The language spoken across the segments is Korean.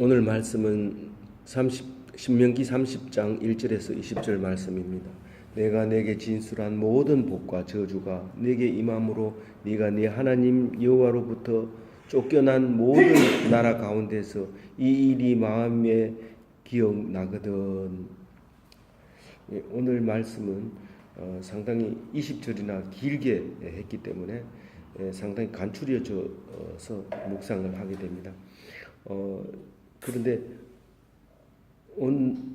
오늘 말씀은 신명기 30장 1절에서 20절 말씀입니다. 내가 내게 진술한 모든 복과 저주가 내게 임함으로 네가 네 하나님 여호와로부터 쫓겨난 모든 나라 가운데서 이 일이 마음에 기억나거든. 오늘 말씀은 상당히 20절이나 길게 했기 때문에 상당히 간추려져서 묵상을 하게 됩니다. 그런데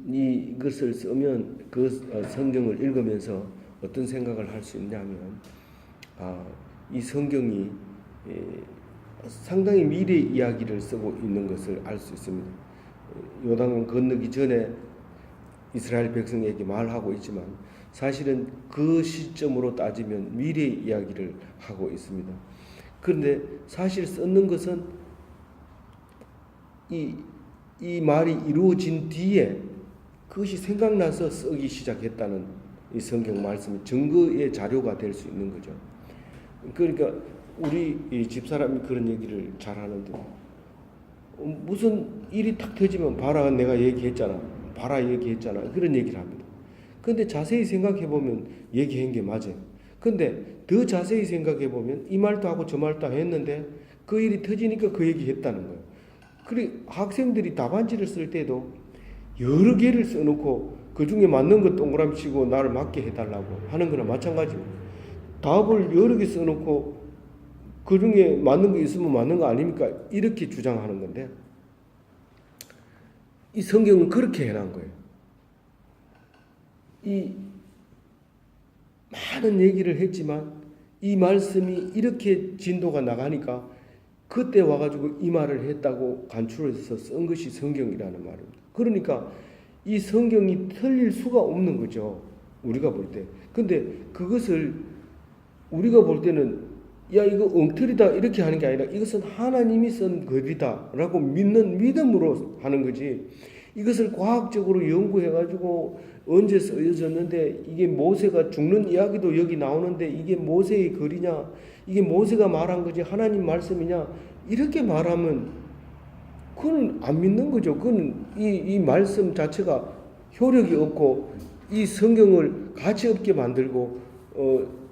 이것을 쓰면 그 성경을 읽으면서 어떤 생각을 할 수 있냐면, 이 성경이 상당히 미래 이야기를 쓰고 있는 것을 알 수 있습니다. 요단강 건너기 전에 이스라엘 백성에게 말하고 있지만 사실은 그 시점으로 따지면 미래 이야기를 하고 있습니다. 그런데 사실 쓰는 것은 이 말이 이루어진 뒤에 그것이 생각나서 쓰기 시작했다는 이 성경 말씀이 증거의 자료가 될 수 있는 거죠. 그러니까 우리 집사람이 그런 얘기를 잘 하는데, 무슨 일이 탁 터지면 봐라 내가 얘기했잖아, 봐라 얘기했잖아, 그런 얘기를 합니다. 그런데 자세히 생각해 보면 얘기한 게 맞아요. 근데 더 자세히 생각해 보면 이 말도 하고 저 말도 했는데 그 일이 터지니까 그 얘기 했다는 거예요. 그리고 학생들이 답안지를 쓸 때도 여러 개를 써놓고 그 중에 맞는 거 동그라미 치고 나를 맞게 해달라고 하는 거나 마찬가지입니다. 답을 여러 개 써놓고 그 중에 맞는 거 있으면 맞는 거 아닙니까? 이렇게 주장하는 건데, 이 성경은 그렇게 해놓은 거예요. 이 많은 얘기를 했지만 이 말씀이 이렇게 진도가 나가니까 그때 와가지고 이 말을 했다고 간추려서 쓴 것이 성경이라는 말입니다. 그러니까 이 성경이 틀릴 수가 없는 거죠, 우리가 볼 때. 근데 그것을 우리가 볼 때는 야 이거 엉터리다 이렇게 하는 게 아니라 이것은 하나님이 쓴 글이다 라고 믿는 믿음으로 하는 거지, 이것을 과학적으로 연구해가지고 언제 쓰여졌는데 이게 모세가 죽는 이야기도 여기 나오는데 이게 모세의 글이냐, 이게 모세가 말한 거지 하나님 말씀이냐, 이렇게 말하면 그건 안 믿는 거죠. 그건 이 말씀 자체가 효력이 없고 이 성경을 가치 없게 만들고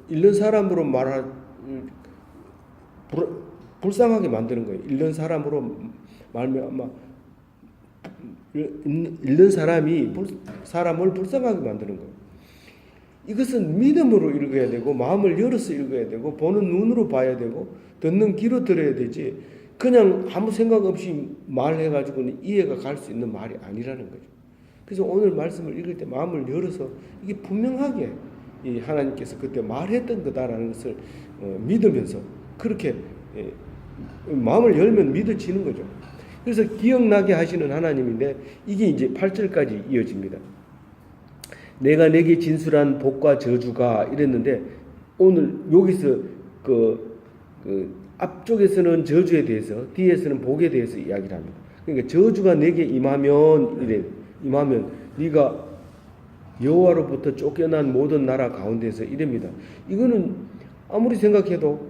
읽는 사람으로 불쌍하게 만드는 거예요. 읽는 사람으로 말미암아 읽는 사람을 불쌍하게 만드는 거예요. 이것은 믿음으로 읽어야 되고 마음을 열어서 읽어야 되고 보는 눈으로 봐야 되고 듣는 귀로 들어야 되지, 그냥 아무 생각 없이 말해가지고는 이해가 갈 수 있는 말이 아니라는 거죠. 그래서 오늘 말씀을 읽을 때 마음을 열어서 이게 분명하게 이 하나님께서 그때 말했던 거다라는 것을 믿으면서 그렇게 마음을 열면 믿어지는 거죠. 그래서 기억나게 하시는 하나님인데 이게 이제 8절까지 이어집니다. 내가 내게 진술한 복과 저주가 이랬는데, 오늘 여기서 그 앞쪽에서는 저주에 대해서, 뒤에서는 복에 대해서 이야기를 합니다. 그러니까 저주가 내게 임하면 네가 여호와로부터 쫓겨난 모든 나라 가운데서 이랍니다. 이거는 아무리 생각해도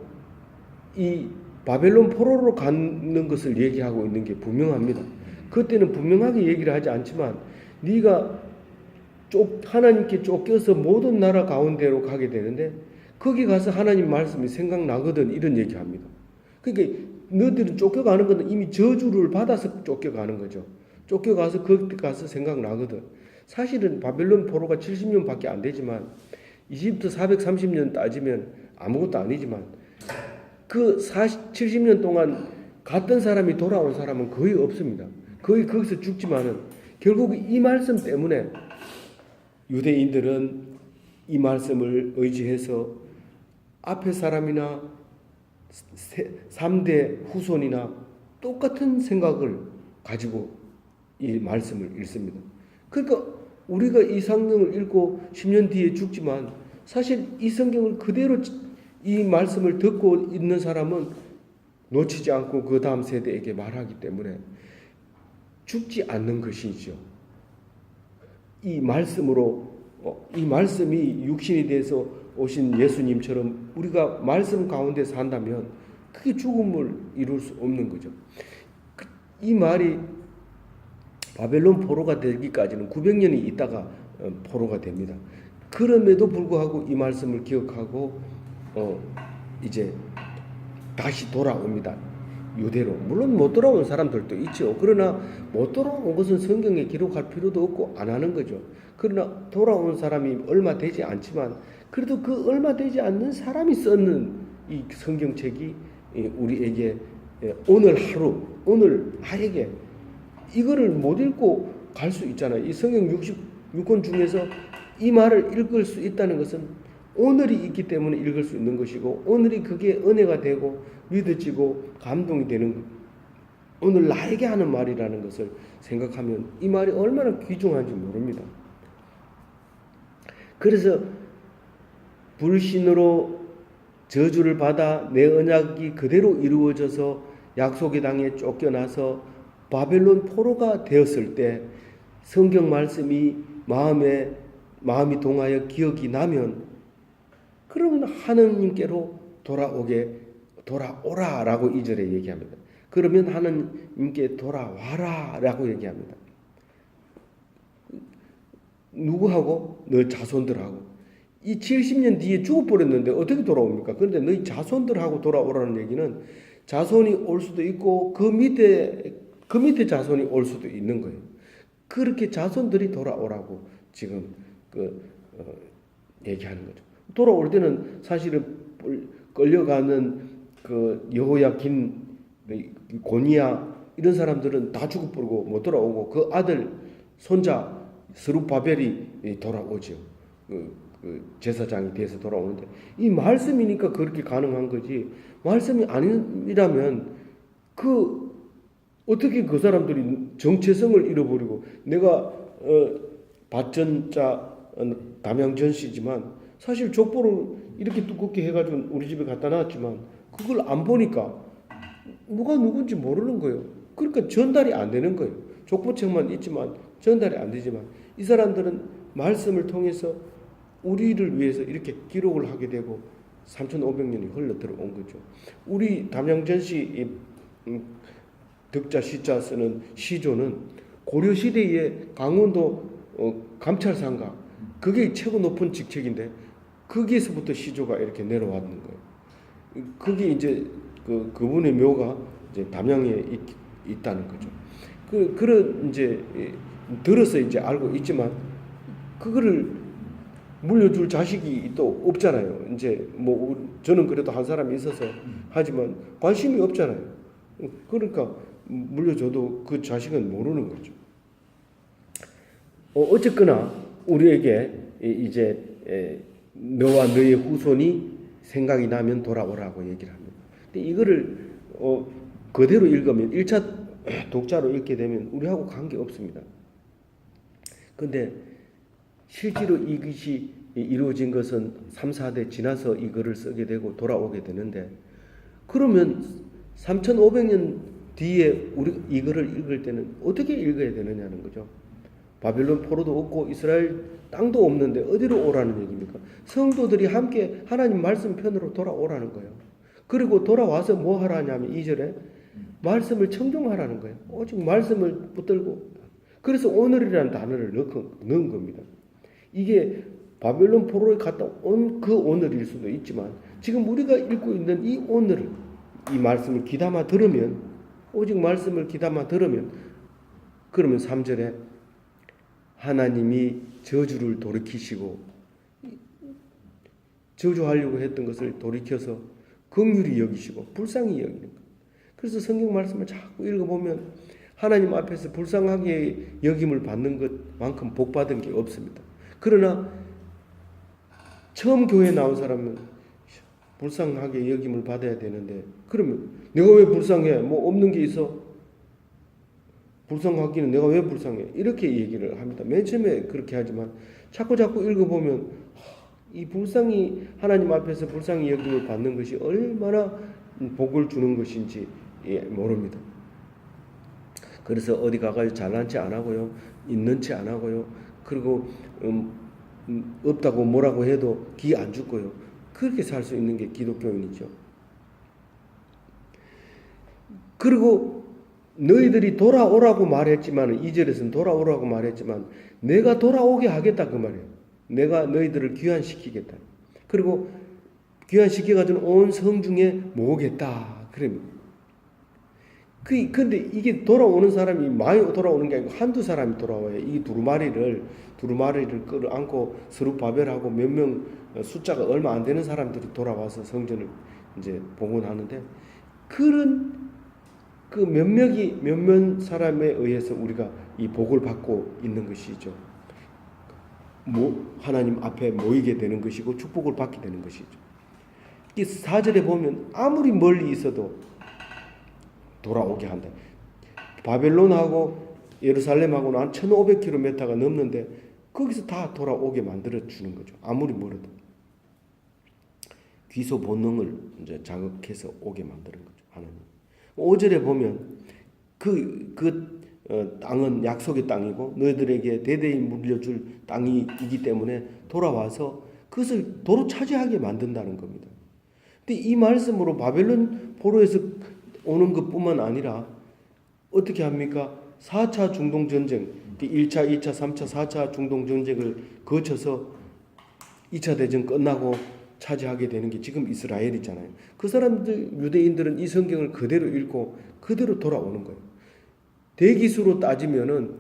이 바벨론 포로로 가는 것을 얘기하고 있는 게 분명합니다. 그때는 분명하게 얘기를 하지 않지만 네가 하나님께 쫓겨서 모든 나라 가운데로 가게 되는데 거기 가서 하나님 말씀이 생각나거든, 이런 얘기합니다. 그러니까 너희들은 쫓겨가는 건 이미 저주를 받아서 쫓겨가는 거죠. 쫓겨가서 거기 가서 생각나거든. 사실은 바벨론 포로가 70년밖에 안 되지만 이집트 430년 따지면 아무것도 아니지만 그 70년 동안 갔던 사람이 돌아온 사람은 거의 없습니다. 거의 거기서 죽지만은 결국 이 말씀 때문에 유대인들은 이 말씀을 의지해서 앞에 사람이나 3대 후손이나 똑같은 생각을 가지고 이 말씀을 읽습니다. 그러니까 우리가 이 성경을 읽고 10년 뒤에 죽지만 사실 이 성경을 그대로 이 말씀을 듣고 있는 사람은 놓치지 않고 그 다음 세대에게 말하기 때문에 죽지 않는 것이죠. 이 말씀으로, 이 말씀이 육신이 돼서 오신 예수님처럼 우리가 말씀 가운데 산다면 그게 죽음을 이룰 수 없는 거죠. 이 말이 바벨론 포로가 되기까지는 900년이 있다가 포로가 됩니다. 그럼에도 불구하고 이 말씀을 기억하고 이제 다시 돌아옵니다. 유대로. 물론 못 돌아온 사람들도 있죠. 그러나 못 돌아온 것은 성경에 기록할 필요도 없고 안 하는 거죠. 그러나 돌아온 사람이 얼마 되지 않지만 그래도 그 얼마 되지 않는 사람이 썼는 이 성경책이 우리에게 오늘 하루, 오늘 나에게 이거를 못 읽고 갈 수 있잖아요. 이 성경 66권 중에서 이 말을 읽을 수 있다는 것은 오늘이 있기 때문에 읽을 수 있는 것이고 오늘이 그게 은혜가 되고 믿어지고 감동이 되는 것. 오늘 나에게 하는 말이라는 것을 생각하면 이 말이 얼마나 귀중한지 모릅니다. 그래서 불신으로 저주를 받아 내 언약이 그대로 이루어져서 약속의 땅에 쫓겨나서 바벨론 포로가 되었을 때 성경 말씀이 마음이 동하여 기억이 나면 그러면 하느님께로 돌아오라라고 2절에 얘기합니다. 그러면 하느님께 돌아와라라고 얘기합니다. 누구하고? 너 자손들하고. 이 70년 뒤에 죽어버렸는데 어떻게 돌아옵니까? 그런데 너희 자손들하고 돌아오라는 얘기는 자손이 올 수도 있고 그 밑에 자손이 올 수도 있는 거예요. 그렇게 자손들이 돌아오라고 지금 얘기하는 거죠. 돌아올 때는 사실은 끌려가는 그 여호야긴, 고니야 이런 사람들은 다 죽어버리고 못 돌아오고 그 아들 손자 스룹바벨이 돌아오죠. 제사장이 돼서 돌아오는데 이 말씀이니까 그렇게 가능한 거지. 말씀이 아니라면 어떻게 그 사람들이 정체성을 잃어버리고 내가 밭전자 담양전씨지만 사실 족보를 이렇게 두껍게 해가지고 우리 집에 갖다 놨지만 그걸 안 보니까 누가 누군지 모르는 거예요. 그러니까 전달이 안 되는 거예요. 족보책만 있지만 전달이 안 되지만 이 사람들은 말씀을 통해서 우리를 위해서 이렇게 기록을 하게 되고 3,500년이 흘러 들어온 거죠. 우리 담양전씨 득자 시자 쓰는 시조는 고려 시대의 강원도 감찰상가 그게 최고 높은 직책인데 거기에서부터 시조가 이렇게 내려왔는 거예요. 그게 이제 그분의 묘가 이제 담양에 있다는 거죠. 그런 이제 들어서 이제 알고 있지만 그거를 물려줄 자식이 또 없잖아요. 이제 저는 그래도 한 사람이 있어서 하지만 관심이 없잖아요. 그러니까 물려줘도 그 자식은 모르는 거죠. 어쨌거나 우리에게 이제 너와 너의 후손이 생각이 나면 돌아오라고 얘기를 합니다. 근데 이거를 그대로 읽으면 1차 독자로 읽게 되면 우리하고 관계 없습니다. 근데 실제로 이것이 이루어진 것은 3, 4대 지나서 이 글을 쓰게 되고 돌아오게 되는데 그러면 3,500년 뒤에 우리 이 글을 읽을 때는 어떻게 읽어야 되느냐는 거죠. 바벨론 포로도 없고 이스라엘 땅도 없는데 어디로 오라는 얘기입니까? 성도들이 함께 하나님 말씀 편으로 돌아오라는 거예요. 그리고 돌아와서 뭐 하라냐면 2절에 말씀을 청종하라는 거예요. 오직 말씀을 붙들고 그래서 오늘이라는 단어를 넣은 겁니다. 이게 바벨론 포로에 갔다 온 그 오늘일 수도 있지만 지금 우리가 읽고 있는 이 오늘을 이 말씀을 귀담아 들으면 오직 말씀을 귀담아 들으면 그러면 3절에 하나님이 저주를 돌이키시고 저주하려고 했던 것을 돌이켜서 긍휼히 여기시고 불쌍히 여기는 거예요. 그래서 성경 말씀을 자꾸 읽어보면 하나님 앞에서 불쌍하게 여김을 받는 것만큼 복받은 게 없습니다. 그러나 처음 교회에 나온 사람은 불쌍하게 여김을 받아야 되는데 그러면 내가 왜 불쌍해? 뭐 없는 게 있어? 불쌍하기는 내가 왜 불쌍해? 이렇게 얘기를 합니다. 맨 처음에 그렇게 하지만 자꾸 읽어보면 이 불쌍히 하나님 앞에서 불쌍히 여김을 받는 것이 얼마나 복을 주는 것인지 모릅니다. 그래서 어디 가가지고 잘난 체 안 하고요. 있는 체 안 하고요. 그리고 없다고 뭐라고 해도 기 안 죽고요. 그렇게 살 수 있는 게 기독교인이죠. 그리고 너희들이 돌아오라고 말했지만 2절에서는 돌아오라고 말했지만 내가 돌아오게 하겠다 그 말이에요. 내가 너희들을 귀환시키겠다. 그리고 귀환시켜가지고 온 성중에 모으겠다. 그럽니다. 근데 이게 돌아오는 사람이 많이 돌아오는 게 아니고 한두 사람이 돌아와요. 이 두루마리를 끌어안고 스룹바벨하고 몇 명 숫자가 얼마 안 되는 사람들이 돌아와서 성전을 이제 봉헌하는데 그런 그 몇몇 사람에 의해서 우리가 이 복을 받고 있는 것이죠. 하나님 앞에 모이게 되는 것이고 축복을 받게 되는 것이죠. 이 4절에 보면 아무리 멀리 있어도 돌아오게 한다. 바벨론하고 예루살렘하고는 한 1500km가 넘는데 거기서 다 돌아오게 만들어 주는 거죠. 아무리 멀어도 귀소 본능을 이제 자극해서 오게 만드는 거죠. 하나님. 5절에 보면 땅은 약속의 땅이고 너희들에게 대대히 물려줄 땅이기 때문에 돌아와서 그것을 도로 차지하게 만든다는 겁니다. 근데 이 말씀으로 바벨론 포로에서 오는 것뿐만 아니라 어떻게 합니까? 4차 중동전쟁, 1차, 2차, 3차, 4차 중동전쟁을 거쳐서 2차 대전 끝나고 차지하게 되는 게 지금 이스라엘이잖아요. 그 사람들, 유대인들은 이 성경을 그대로 읽고 그대로 돌아오는 거예요. 대기수로 따지면은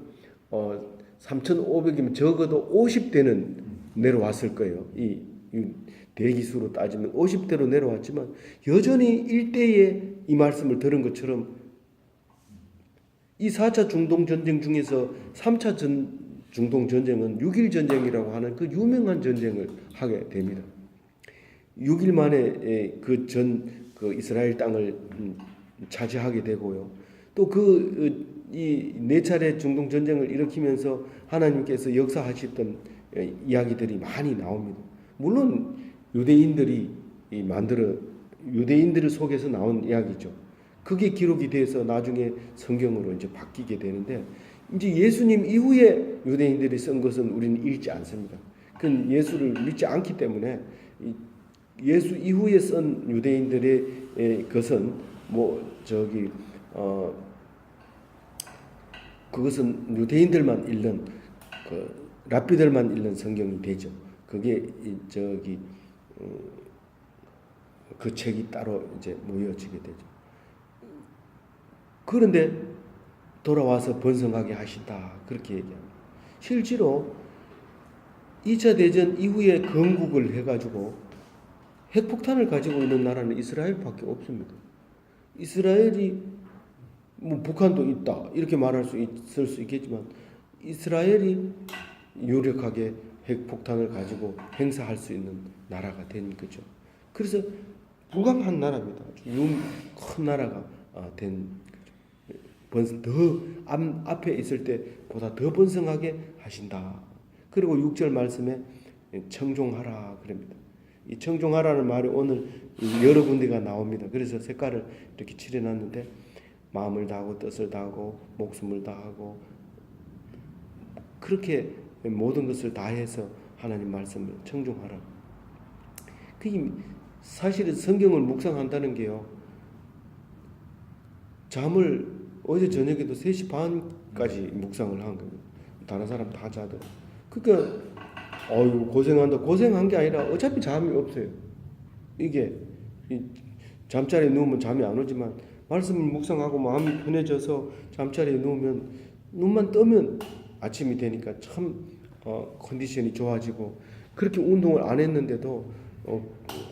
3,500이면 적어도 50대는 내려왔을 거예요. 이 대기수로 따지면 50대로 내려왔지만 여전히 일대에 이 말씀을 들은 것처럼 이 4차 중동전쟁 중에서 3차 중동전쟁은 6.1 전쟁이라고 하는 그 유명한 전쟁을 하게 됩니다. 6일 만에 그 이스라엘 땅을 차지하게 되고요. 또 이 네 차례 중동 전쟁을 일으키면서 하나님께서 역사하셨던 이야기들이 많이 나옵니다. 물론 유대인들 속에서 나온 이야기죠. 그게 기록이 돼서 나중에 성경으로 이제 바뀌게 되는데 이제 예수님 이후에 유대인들이 쓴 것은 우리는 읽지 않습니다. 그건 예수를 믿지 않기 때문에 예수 이후에 쓴 유대인들의 것은 그것은 유대인들만 읽는 랍비들만 읽는 성경이 되죠. 그게 그 책이 따로 이제 모여지게 되죠. 그런데 돌아와서 번성하게 하신다 그렇게 얘기합니다. 실제로 2차 대전 이후에 건국을 해가지고 핵폭탄을 가지고 있는 나라는 이스라엘밖에 없습니다. 이스라엘이 북한도 있다 이렇게 말할 수 있을 수 있겠지만 이스라엘이 유력하게 핵폭탄을 가지고 행사할 수 있는 나라가 된 거죠. 그래서 무감한 나라입니다. 큰 나라가 된 거죠. 더 앞에 있을 때보다 더 번성하게 하신다. 그리고 6절 말씀에 청종하라 그럽니다. 이 청종하라는 말이 오늘 여러 군데가 나옵니다. 그래서 색깔을 이렇게 칠해놨는데 마음을 다하고 뜻을 다하고 목숨을 다하고 그렇게 모든 것을 다해서 하나님 말씀을 청종하라. 그게 사실은 성경을 묵상한다는 게요. 잠을 어제 저녁에도 3시 반까지 묵상을 한 겁니다. 다른 사람 다 자더라고요. 그러니까 고생한다. 고생한 게 아니라 어차피 잠이 없어요. 이게 잠자리에 누우면 잠이 안 오지만 말씀을 묵상하고 마음이 편해져서 잠자리에 누우면 눈만 뜨면 아침이 되니까 참 컨디션이 좋아지고 그렇게 운동을 안 했는데도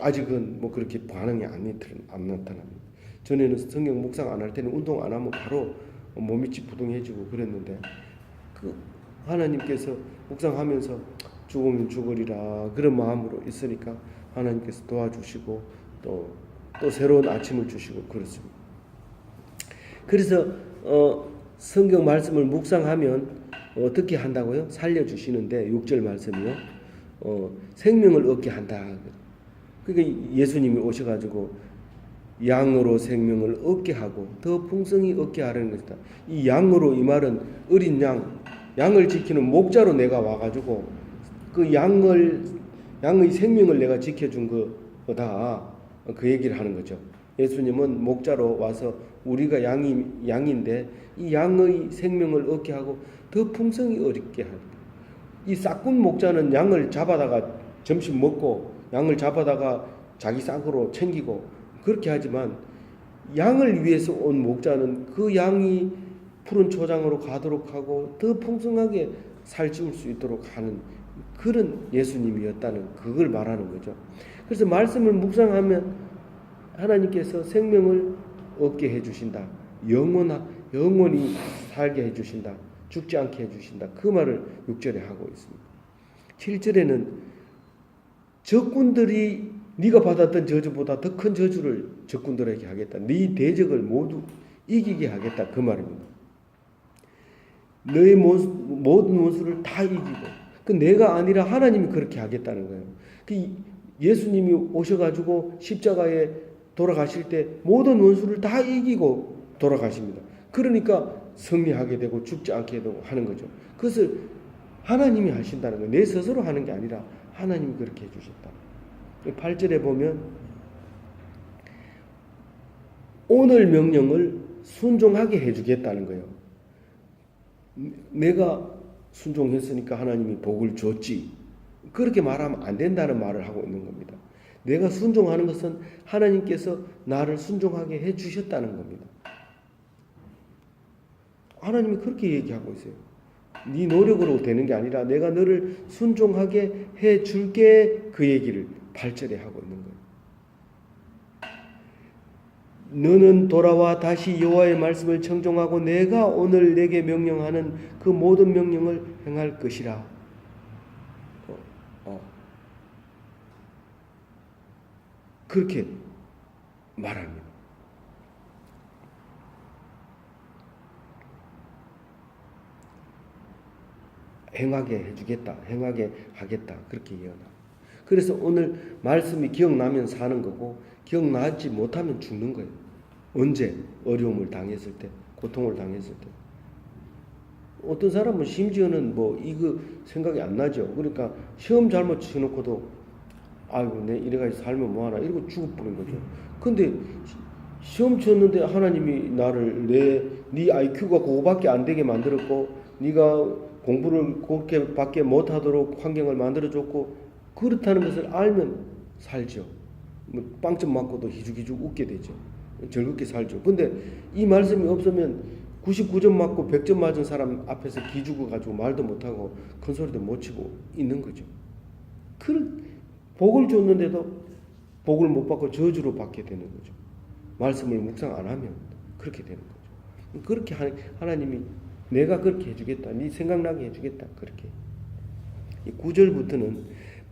아직은 그렇게 반응이 안 나타납니다. 전에는 성경 묵상 안 할 때는 운동 안 하면 바로 몸이 찌뿌둥해지고 그랬는데 하나님께서 묵상하면서 죽으면 죽으리라 그런 마음으로 있으니까 하나님께서 도와주시고 또 새로운 아침을 주시고 그렇습니다. 그래서 성경 말씀을 묵상하면 어떻게 한다고요? 살려주시는데 6절 말씀이요. 생명을 얻게 한다. 그러니까 예수님이 오셔가지고 양으로 생명을 얻게 하고 더 풍성히 얻게 하라는 것이다. 이 양으로 이 말은 어린 양을 지키는 목자로 내가 와가지고 그 양의 생명을 내가 지켜준 거다. 그 얘기를 하는 거죠. 예수님은 목자로 와서 우리가 양인데 이 양의 생명을 얻게 하고 더 풍성히 얻게 하는 거예요. 이 싹군 목자는 양을 잡아다가 점심 먹고 양을 잡아다가 자기 싹으로 챙기고 그렇게 하지만 양을 위해서 온 목자는 그 양이 푸른 초장으로 가도록 하고 더 풍성하게 살찌울 수 있도록 하는 그런 예수님이었다는 그걸 말하는 거죠. 그래서 말씀을 묵상하면 하나님께서 생명을 얻게 해주신다. 영원히 살게 해주신다. 죽지 않게 해주신다. 그 말을 6절에 하고 있습니다. 7절에는 적군들이 네가 받았던 저주보다 더 큰 저주를 적군들에게 하겠다. 네 대적을 모두 이기게 하겠다. 그 말입니다. 너의 모든 원수를 다 이기고 그 내가 아니라 하나님이 그렇게 하겠다는 거예요. 그 예수님이 오셔가지고 십자가에 돌아가실 때 모든 원수를 다 이기고 돌아가십니다. 그러니까 승리하게 되고 죽지 않게 되고 하는 거죠. 그것을 하나님이 하신다는 거예요. 내 스스로 하는 게 아니라 하나님이 그렇게 해주셨다. 8절에 보면 오늘 명령을 순종하게 해주겠다는 거예요. 내가 순종했으니까 하나님이 복을 줬지. 그렇게 말하면 안 된다는 말을 하고 있는 겁니다. 내가 순종하는 것은 하나님께서 나를 순종하게 해주셨다는 겁니다. 하나님이 그렇게 얘기하고 있어요. 네 노력으로 되는 게 아니라 내가 너를 순종하게 해줄게 그 얘기를 8절에 하고 있는 거예요. 너는 돌아와 다시 여호와의 말씀을 청종하고 내가 오늘 내게 명령하는 그 모든 명령을 행할 것이라. 그렇게 말합니다. 행하게 해주겠다. 행하게 하겠다. 그렇게 예언합니다. 그래서 오늘 말씀이 기억나면 사는 거고 기억나지 못하면 죽는 거예요. 언제? 어려움을 당했을 때, 고통을 당했을 때. 어떤 사람은 심지어는 이거 생각이 안 나죠. 그러니까 시험 잘못 쳐놓고도 아이고 내 이래가지고 살면 뭐하나 이러고 죽어버린 거죠. 근데 시험 쳤는데 하나님이 나를 네 IQ가 그거밖에 안 되게 만들었고 네가 공부를 그렇게밖에 못하도록 환경을 만들어줬고 그렇다는 것을 알면 살죠. 빵점 맞고도 희죽희죽 웃게 되죠. 즐겁게 살죠. 근데 이 말씀이 없으면 99점 맞고 100점 맞은 사람 앞에서 기죽어가지고 말도 못하고 큰 소리도 못 치고 있는 거죠. 복을 줬는데도 복을 못 받고 저주로 받게 되는 거죠. 말씀을 묵상 안 하면 그렇게 되는 거죠. 그렇게 하나님이 내가 그렇게 해주겠다. 네 생각나게 해주겠다. 그렇게. 9절부터는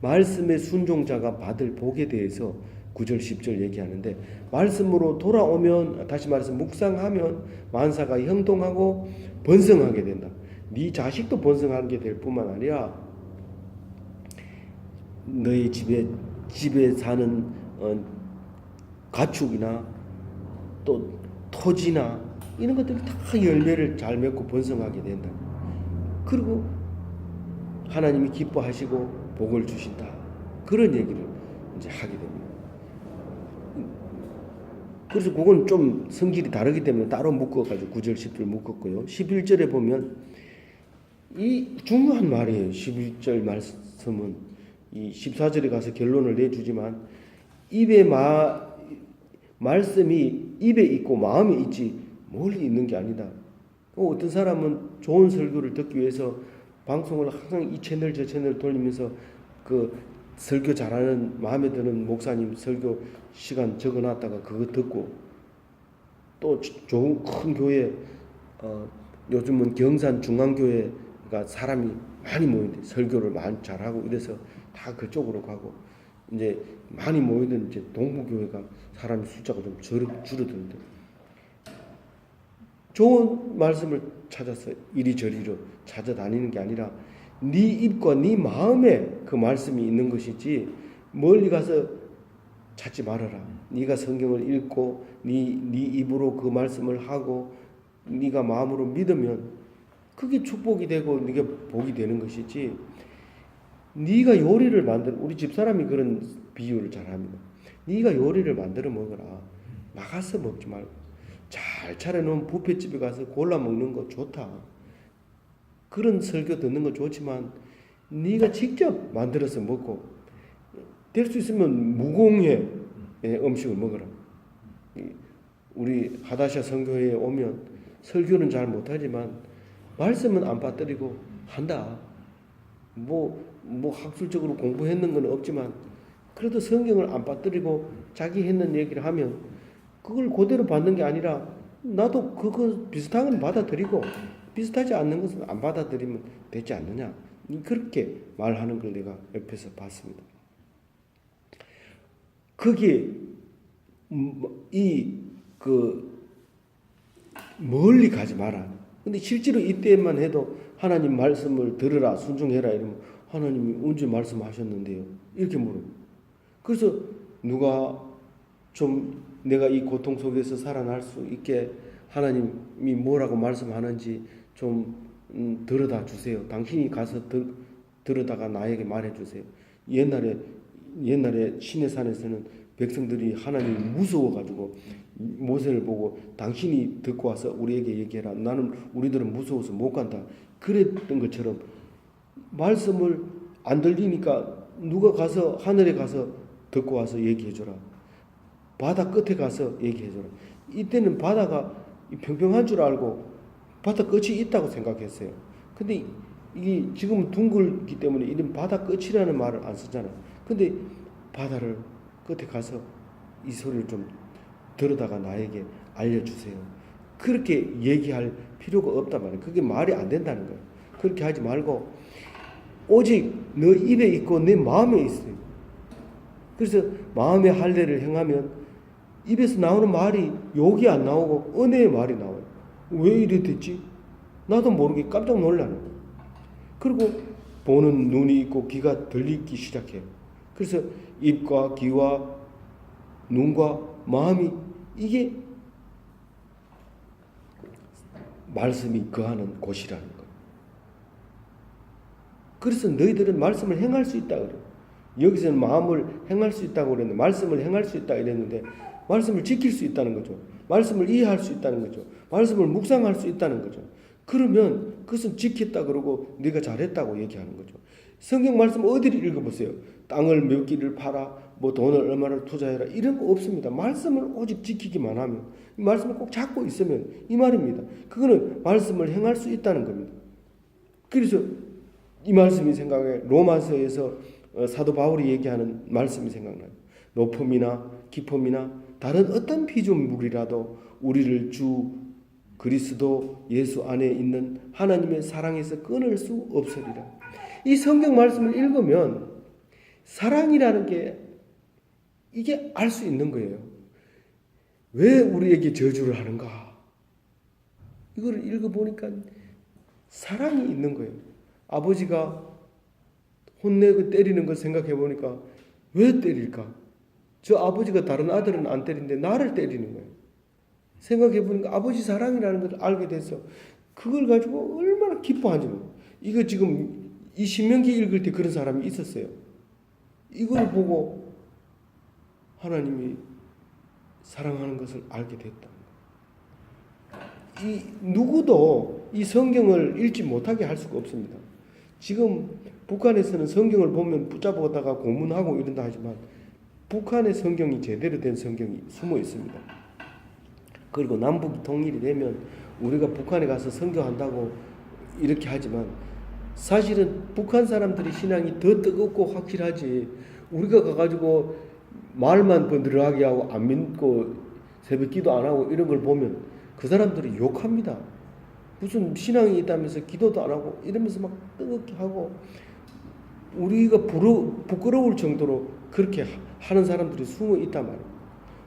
말씀의 순종자가 받을 복에 대해서 9절 10절 얘기하는데 말씀으로 돌아오면 다시 말해서 묵상하면 만사가 형통하고 번성하게 된다. 네 자식도 번성하게 될 뿐만 아니라 너희 집에 사는 가축이나 또 토지나 이런 것들이 다 열매를 잘 맺고 번성하게 된다. 그리고 하나님이 기뻐하시고 복을 주신다. 그런 얘기를 이제 하게 됩니다. 그래서 그건 좀 성질이 다르기 때문에 따로 묶어가지고 9절 10절 묶었고요. 11절에 보면 이 중요한 말이에요. 11절 말씀은 이 14절에 가서 결론을 내주지만 말씀이 입에 있고 마음에 있지 멀리 있는 게 아니다. 어떤 사람은 좋은 설교를 듣기 위해서 방송을 항상 이 채널 저 채널 돌리면서 그 설교 잘하는 마음에 드는 목사님 설교 시간 적어놨다가 그거 듣고 또 좋은 큰 교회 요즘은 경산 중앙교회가 사람이 많이 모이는데 설교를 많이 잘하고 이래서 다 그쪽으로 가고 이제 많이 모이는 이제 동부교회가 사람 숫자가 좀 줄어드는데 좋은 말씀을 찾아서 이리저리로 찾아다니는 게 아니라 네 입과 네 마음에 그 말씀이 있는 것이지 멀리 가서 찾지 말아라. 네가 성경을 읽고 네 입으로 그 말씀을 하고 네가 마음으로 믿으면 그게 축복이 되고 네가 복이 되는 것이지 네가 요리를 우리 집사람이 그런 비유를 잘합니다. 네가 요리를 만들어 먹어라. 나가서 먹지 말고 잘 차려놓은 뷔페집에 가서 골라 먹는 거 좋다. 그런 설교 듣는 거 좋지만 네가 직접 만들어서 먹고 될 수 있으면 무공해 음식을 먹어라. 우리 하다샤 선교회에 오면 설교는 잘 못하지만 말씀은 안 빠뜨리고 한다. 뭐 학술적으로 공부했는 건 없지만 그래도 성경을 안 빠뜨리고 자기 했는 얘기를 하면 그걸 그대로 받는 게 아니라 나도 그거 비슷한 건 받아들이고 비슷하지 않는 것은 안 받아들이면 되지 않느냐. 그렇게 말하는 걸 내가 옆에서 봤습니다. 거기에 멀리 가지 마라. 근데 실제로 이때만 해도 하나님 말씀을 들으라, 순종해라 이러면 하나님이 언제 말씀하셨는데요? 이렇게 물어요. 그래서 누가 좀 내가 이 고통 속에서 살아날 수 있게 하나님이 뭐라고 말씀하는지 좀 들어다 주세요. 당신이 가서 들어다가 나에게 말해 주세요. 옛날에 시내산에서는 백성들이 하나님이 무서워가지고 모세를 보고 당신이 듣고 와서 우리에게 얘기해라. 우리들은 무서워서 못 간다. 그랬던 것처럼 말씀을 안 들리니까 누가 가서 하늘에 가서 듣고 와서 얘기해줘라. 바다 끝에 가서 얘기해줘라. 이때는 바다가 평평한 줄 알고 바다 끝이 있다고 생각했어요. 근데 이게 지금 둥글기 때문에 이런 바다 끝이라는 말을 안 쓰잖아요. 근데 바다를 끝에 가서 이 소리를 좀 들어다가 나에게 알려주세요. 그렇게 얘기할 필요가 없단 말이에요. 그게 말이 안 된다는 거예요. 그렇게 하지 말고 오직 너 입에 있고 내 마음에 있어요. 그래서 마음의 할례를 행하면 입에서 나오는 말이 욕이 안 나오고 은혜의 말이 나와요. 왜 이래 됐지? 나도 모르게 깜짝 놀라는 거예요. 그리고 보는 눈이 있고 귀가 들리기 시작해요. 그래서 입과 귀와 눈과 마음이 이게 말씀이 거하는 곳이라는 거예요. 그래서 너희들은 말씀을 행할 수 있다 그래요. 여기서는 마음을 행할 수 있다고 그랬는데 말씀을 행할 수 있다 이랬는데 말씀을 지킬 수 있다는 거죠. 말씀을 이해할 수 있다는 거죠. 말씀을 묵상할 수 있다는 거죠. 그러면 그것은 지켰다 그러고 네가 잘했다고 얘기하는 거죠. 성경 말씀 어디를 읽어보세요. 땅을 몇 길을 팔아 뭐 돈을 얼마를 투자해라 이런 거 없습니다. 말씀을 오직 지키기만 하면 이 말씀을 꼭 잡고 있으면 이 말입니다. 그거는 말씀을 행할 수 있다는 겁니다. 그래서 이 말씀이 생각해 로마서에서 사도 바울이 얘기하는 말씀이 생각나요. 높음이나 깊음이나 다른 어떤 피조물이라도 우리를 주 그리스도 예수 안에 있는 하나님의 사랑에서 끊을 수 없으리라. 이 성경 말씀을 읽으면 사랑이라는 게 이게 알 수 있는 거예요. 왜 우리에게 저주를 하는가? 이걸 읽어보니까 사랑이 있는 거예요. 아버지가 혼내고 때리는 걸 생각해 보니까 왜 때릴까? 저 아버지가 다른 아들은 안 때리는데 나를 때리는 거예요. 생각해 보니까 아버지 사랑이라는 걸 알게 돼서 그걸 가지고 얼마나 기뻐하는지 모르겠어요. 이거 지금 이 신명기 읽을 때 그런 사람이 있었어요. 이걸 보고 하나님이 사랑하는 것을 알게 됐다. 누구도 이 성경을 읽지 못하게 할 수가 없습니다. 지금 북한에서는 성경을 보면 붙잡아다가 고문하고 이런다 하지만 북한의 성경이 제대로 된 성경이 숨어 있습니다. 그리고 남북이 통일이 되면 우리가 북한에 가서 선교한다고 이렇게 하지만 사실은 북한 사람들이 신앙이 더 뜨겁고 확실하지 우리가 가가지고 말만 번들하게 하고 안 믿고 새벽기도 안 하고 이런 걸 보면 그 사람들이 욕합니다. 무슨 신앙이 있다면서 기도도 안 하고 이러면서 막 뜨겁게 하고 우리가 부끄러울 정도로 그렇게 하는 사람들이 숨어 있단 말이에요.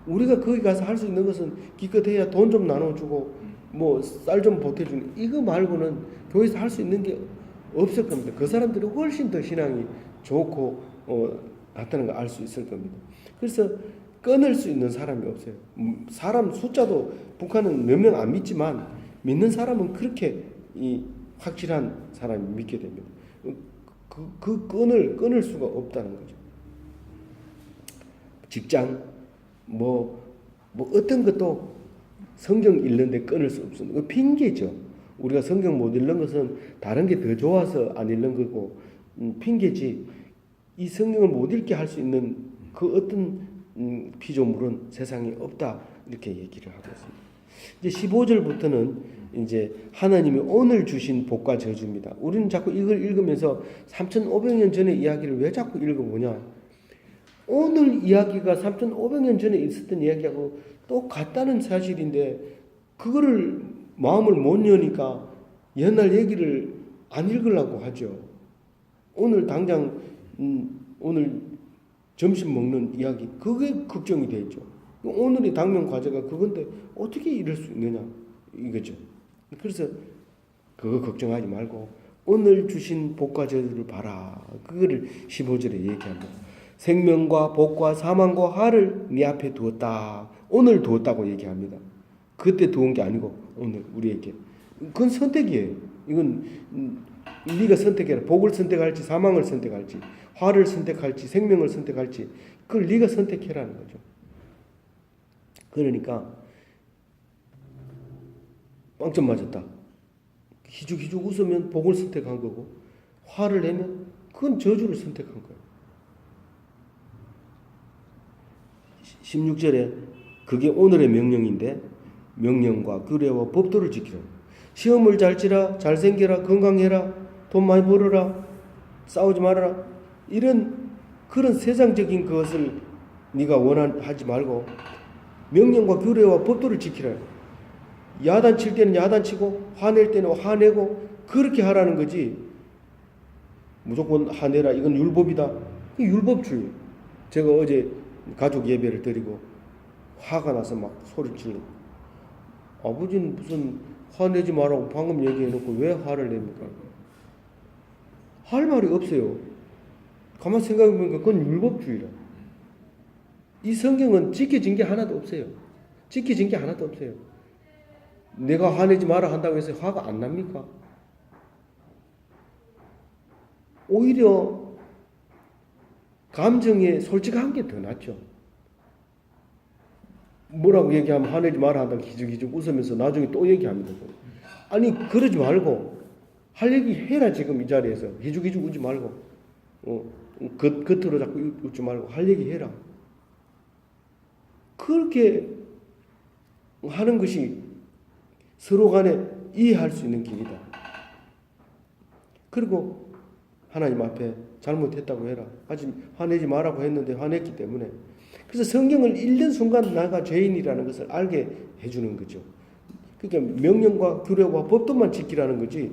우리가 거기 가서 할 수 있는 것은 기껏해야 돈 좀 나눠주고 뭐 쌀 좀 보태주는 이거 말고는 교회에서 할 수 있는 게 없을 겁니다. 그 사람들이 훨씬 더 신앙이 좋고 낫다는 걸 알 수 있을 겁니다. 그래서 끊을 수 있는 사람이 없어요. 사람 숫자도 북한은 몇 명 안 믿지만 믿는 사람은 그렇게 이 확실한 사람이 믿게 됩니다. 그 끊을 수가 없다는 거죠. 직장, 뭐 뭐 어떤 것도 성경 읽는데 끊을 수 없습니다. 그 핑계죠. 우리가 성경 못 읽는 것은 다른 게 더 좋아서 안 읽는 거고 핑계지. 이 성경을 못 읽게 할 수 있는 그 어떤 피조물은 세상에 없다 이렇게 얘기를 하고 있습니다. 이제 15절부터는 이제 하나님이 오늘 주신 복과 저주입니다. 우리는 자꾸 이걸 읽으면서 3,500년 전의 이야기를 왜 자꾸 읽어보냐? 오늘 이야기가 3,500년 전에 있었던 이야기하고 똑같다는 사실인데 그거를 마음을 못 여니까 옛날 얘기를 안 읽으려고 하죠. 오늘 당장 오늘 점심 먹는 이야기 그게 걱정이 되죠. 오늘의 당면 과제가 그건데 어떻게 이럴 수 있느냐 이거죠. 그래서 그거 걱정하지 말고 오늘 주신 복과 저주를 봐라. 그거를 15절에 얘기합니다. 생명과 복과 사망과 화를 네 앞에 두었다. 오늘 두었다고 얘기합니다. 그때 두은 게 아니고 오늘 우리에게. 그건 선택이에요. 이건 네가 선택해라. 복을 선택할지 사망을 선택할지 화를 선택할지 생명을 선택할지 그걸 네가 선택해라는 거죠. 그러니까 빵점 맞았다. 희죽희죽 웃으면 복을 선택한 거고 화를 내면 그건 저주를 선택한 거예요. 16절에 그게 오늘의 명령인데 명령과 규례와 법도를 지키라. 시험을 잘 치라, 잘생겨라, 건강해라, 돈 많이 벌어라, 싸우지 말아라. 이런 그런 세상적인 것을 네가 원하지 말고 명령과 규례와 법도를 지키라. 야단칠 때는 야단치고 화낼 때는 화내고 그렇게 하라는 거지. 무조건 화내라. 이건 율법이다. 율법주의. 제가 어제 가족 예배를 드리고 화가 나서 막 소리 지르고 아버지는 무슨 화내지 말라고 방금 얘기해놓고 왜 화를 냅니까? 할 말이 없어요. 가만 생각해보니까 그건 율법주의라. 이 성경은 지켜진 게 하나도 없어요. 지켜진 게 하나도 없어요. 내가 화내지 마라 한다고 해서 화가 안 납니까? 오히려 감정에 솔직한 게 더 낫죠. 뭐라고 얘기하면 화내지 마라 한다고 기죽기죽 웃으면서 나중에 또 얘기합니다. 아니 그러지 말고 할 얘기 해라. 지금 이 자리에서 기죽기죽 웃지 말고 겉으로 자꾸 웃지 말고 할 얘기 해라. 그렇게 하는 것이 서로 간에 이해할 수 있는 길이다. 그리고 하나님 앞에 잘못했다고 해라. 아직 화내지 말라고 했는데 화냈기 때문에. 그래서 성경을 읽는 순간 내가 죄인이라는 것을 알게 해주는 거죠. 그러니까 명령과 규례와 법도만 지키라는 거지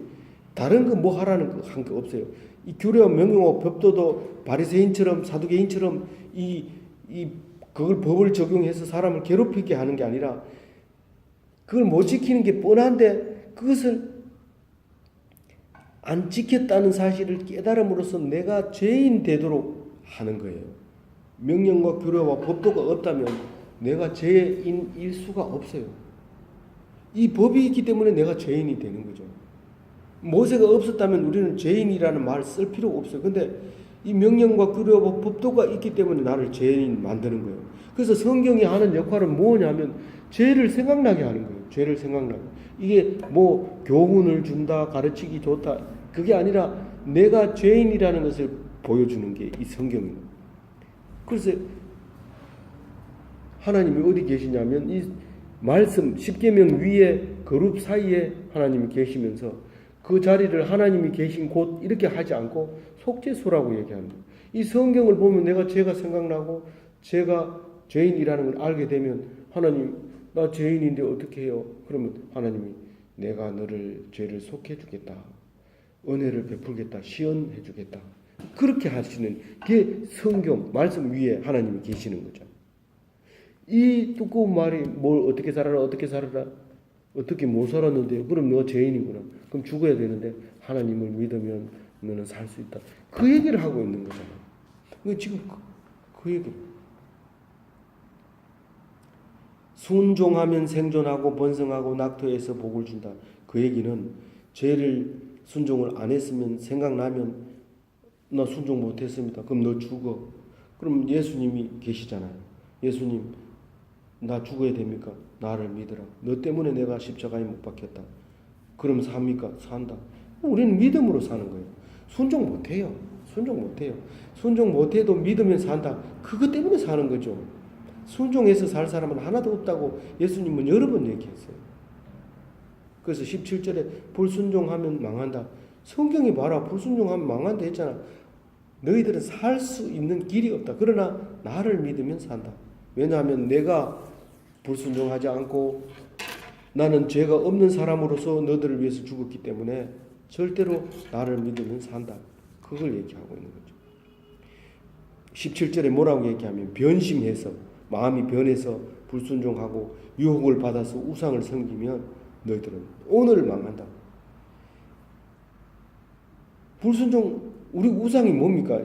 다른 거 뭐 하라는 거 한 거 없어요. 이 규례와 명령과 법도도 바리새인처럼 사두개인처럼 그걸 법을 적용해서 사람을 괴롭히게 하는 게 아니라 그걸 못 지키는 게 뻔한데 그것을 안 지켰다는 사실을 깨달음으로써 내가 죄인 되도록 하는 거예요. 명령과 규례와 법도가 없다면 내가 죄인일 수가 없어요. 이 법이 있기 때문에 내가 죄인이 되는 거죠. 모세가 없었다면 우리는 죄인이라는 말 쓸 필요가 없어요. 근데 이 명령과 규례와 법도가 있기 때문에 나를 죄인 만드는 거예요. 그래서 성경이 하는 역할은 뭐냐면 죄를 생각나게 하는 거예요. 죄를 생각나게. 이게 뭐 교훈을 준다, 가르치기 좋다. 그게 아니라 내가 죄인이라는 것을 보여주는 게 이 성경입니다. 그래서 하나님이 어디 계시냐면 이 말씀 십계명 위에 그룹 사이에 하나님이 계시면서 그 자리를 하나님이 계신 곳 이렇게 하지 않고 속죄소라고 얘기합니다. 이 성경을 보면 내가 죄가 생각나고 제가 죄인이라는 걸 알게 되면 하나님 나 죄인인데 어떻게 해요? 그러면 하나님이 내가 너를 죄를 속해 주겠다. 은혜를 베풀겠다. 시원해 주겠다. 그렇게 하시는 게 성경 말씀 위에 하나님이 계시는 거죠. 이 두꺼운 말이 뭘 어떻게 살아라 어떻게 못 살았는데요. 그럼 너 죄인이구나. 그럼 죽어야 되는데 하나님을 믿으면 너는 살 수 있다. 그 얘기를 하고 있는 거잖아요. 지금 그 얘기. 순종하면 생존하고 번성하고 낙토해서 복을 준다. 그 얘기는 죄를 순종을 안 했으면 생각나면 나 순종 못했습니다. 그럼 너 죽어. 그럼 예수님이 계시잖아요. 예수님 나 죽어야 됩니까? 나를 믿으라. 너 때문에 내가 십자가에 못 박혔다. 그럼 삽니까? 산다. 우리는 믿음으로 사는 거예요. 순종 못해요. 순종 못해요. 순종 못해도 믿으면 산다. 그것 때문에 사는 거죠. 순종해서 살 사람은 하나도 없다고 예수님은 여러 번 얘기했어요. 그래서 17절에 불순종하면 망한다. 성경이 봐라. 불순종하면 망한다 했잖아. 너희들은 살 수 있는 길이 없다. 그러나 나를 믿으면 산다. 왜냐하면 내가 불순종하지 않고 나는 죄가 없는 사람으로서 너희들을 위해서 죽었기 때문에 절대로 나를 믿으면 산다. 그걸 얘기하고 있는 거죠. 17절에 뭐라고 얘기하면 변심해서 마음이 변해서 불순종하고 유혹을 받아서 우상을 섬기면 너희들은 오늘 망한다. 불순종 우리 우상이 뭡니까?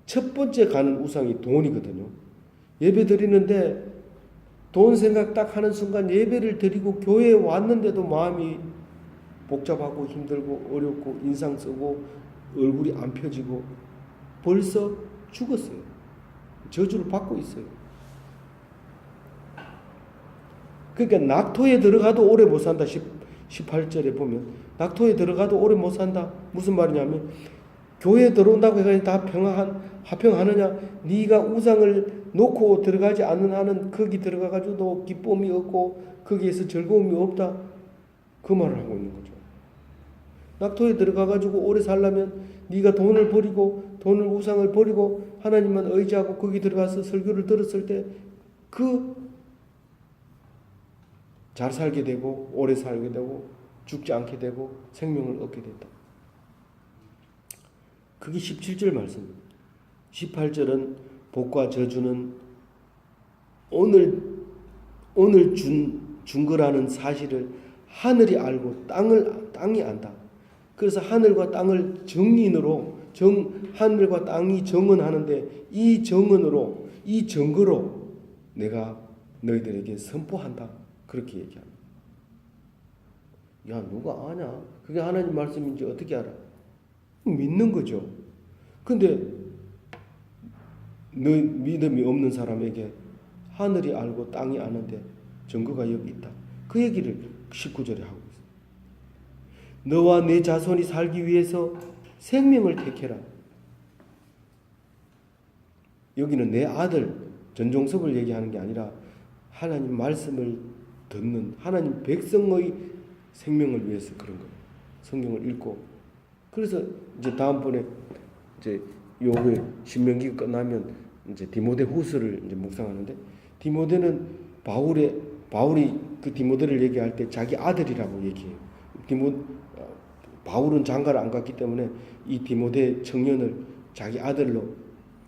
첫 번째 가는 우상이 돈이거든요. 예배 드리는데 돈 생각 딱 하는 순간 예배를 드리고 교회에 왔는데도 마음이 복잡하고 힘들고 어렵고 인상 쓰고 얼굴이 안 펴지고 벌써 죽었어요. 저주를 받고 있어요. 그러니까 낙토에 들어가도 오래 못 산다. 18절에 보면 낙토에 들어가도 오래 못 산다. 무슨 말이냐면 교회에 들어온다고 해가지고 다 화평하느냐? 네가 우상을 놓고 들어가지 않는 한은 거기 들어가가지고도 기쁨이 없고 거기에서 즐거움이 없다. 그 말을 하고 있는 거죠. 낙토에 들어가가지고 오래 살려면 네가 돈을 버리고 돈을 우상을 버리고 하나님만 의지하고 거기 들어가서 설교를 들었을 때 그 잘 살게 되고 오래 살게 되고 죽지 않게 되고 생명을 얻게 된다. 그게 17절 말씀입니다. 18절은 복과 저주는 오늘 준 거라는 사실을 하늘이 알고 땅이 안다. 그래서 하늘과 땅을 정인으로 하늘과 땅이 정언하는데 이 정언으로 이 증거로 내가 너희들에게 선포한다. 그렇게 얘기합니다. 야, 누가 아냐? 그게 하나님 말씀인지 어떻게 알아? 믿는 거죠. 근데 너 믿음이 없는 사람에게 하늘이 알고 땅이 아는데 증거가 여기 있다. 그 얘기를 19절에 하고 있어요. 너와 내 자손이 살기 위해서 생명을 택해라. 여기는 내 아들 전종섭을 얘기하는 게 아니라 하나님 말씀을 듣는 하나님 백성의 생명을 위해서 그런 거예요. 성경을 읽고 그래서 이제 다음번에 이제 요게 신명기가 끝나면 이제 디모데 후서를 이제 묵상하는데 디모데는 바울이 그 디모데를 얘기할 때 자기 아들이라고 얘기해요. 바울은 장가를 안 갔기 때문에 이 디모데 청년을 자기 아들로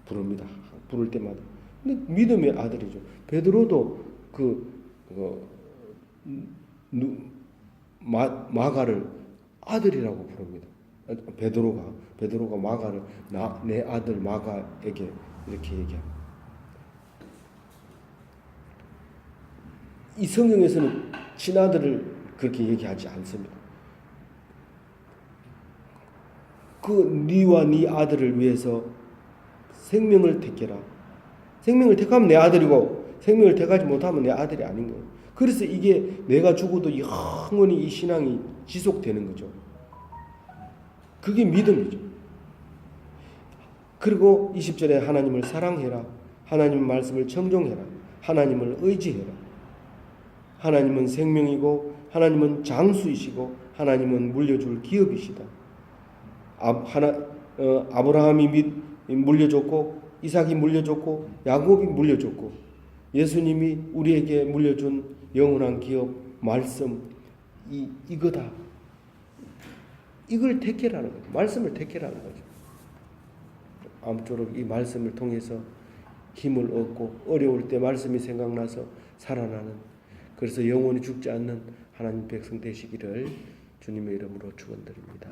부릅니다. 부를 때마다. 근데 믿음의 아들이죠. 베드로도 마가를 아들이라고 부릅니다. 베드로가 마가를 내 아들 마가에게 이렇게 얘기합니다. 이 성경에서는 친아들을 그렇게 얘기하지 않습니다. 그 네와 네 아들을 위해서 생명을 택해라. 생명을 택하면 내 아들이고 생명을 택하지 못하면 내 아들이 아닌 거예요. 그래서 이게 내가 죽어도 영원히 이 신앙이 지속되는 거죠. 그게 믿음이죠. 그리고 20절에 하나님을 사랑해라. 하나님 말씀을 청종해라. 하나님을 의지해라. 하나님은 생명이고 하나님은 장수이시고 하나님은 물려줄 기업이시다. 아브라함이 물려줬고 이삭이 물려줬고 야곱이 물려줬고 예수님이 우리에게 물려준 영원한 기업 말씀 이거다. 이걸 택해라는 거죠. 말씀을 택해라는 거죠. 아무쪼록 이 말씀을 통해서 힘을 얻고 어려울 때 말씀이 생각나서 살아나는 그래서 영원히 죽지 않는 하나님 백성 되시기를 주님의 이름으로 축원드립니다.